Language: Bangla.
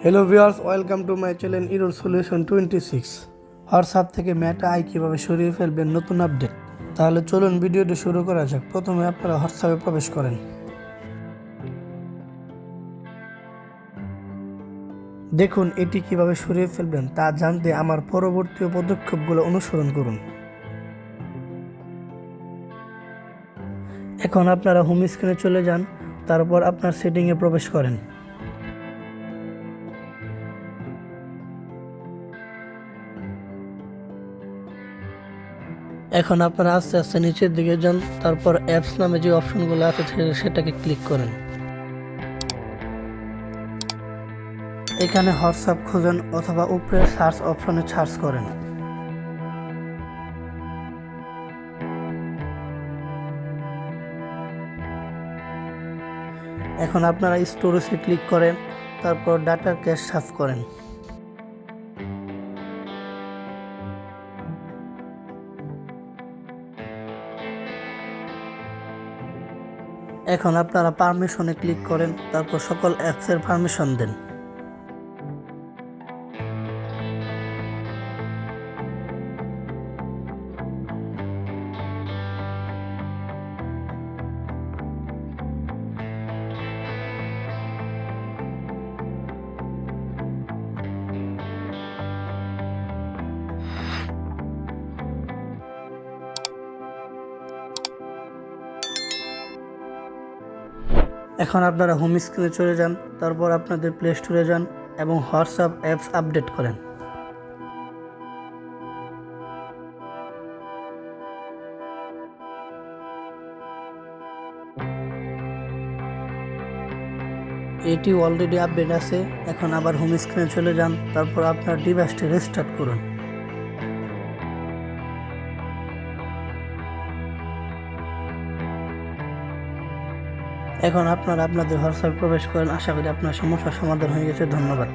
Hello viewers, welcome to my channel error solution 26। WhatsApp থেকে মেটা আই কীভাবে সরিয়ে ফেলবেন নতুন আপডেট। তাহলে চলুন ভিডিওটি শুরু করা যাক। প্রথমে আপনারা হোয়াটসঅ্যাপে প্রবেশ করেন। দেখুন এটি কিভাবে সরিয়ে ফেলবেন তা জানতে আমার পরবর্তী পদক্ষেপগুলো অনুসরণ করুন। এখন আপনারা হোম স্ক্রিনে চলে যান, তারপর আপনার সেটিংয়ে প্রবেশ করেন। এখন আপনারা আস্তে আস্তে নিচের দিকে যান, তারপর অ্যাপস নামে যে অপশনগুলো আছে সেটাকে ক্লিক করেন। এখানে হোয়াটসঅ্যাপ খুঁজেন অথবা উপরের সার্চ অপশনে সার্চ করেন। এখন আপনারা স্টোরেজে ক্লিক করেন, তারপর ডাটা ক্যাশ সাফ করেন। এখন আপনারা পারমিশনে ক্লিক করেন, তারপর সকল অ্যাপসের পারমিশন দেন। এখন আপনারা হোম স্ক্রিনে চলে যান, তারপর আপনাদের প্লে স্টোরে যান এবং হোয়াটসঅ্যাপ অ্যাপস আপডেট করেন। এটি অলরেডি আপডেট আছে। এখন আবার হোম স্ক্রিনে চলে যান, তারপর আপনার ডিভাইসটি রিস্টার্ট করুন। এখন আপনারা আপনাদের হোয়াটসঅ্যাপে প্রবেশ করেন। আশা করি আপনার সমস্যার সমাধান হয়ে গেছে। ধন্যবাদ।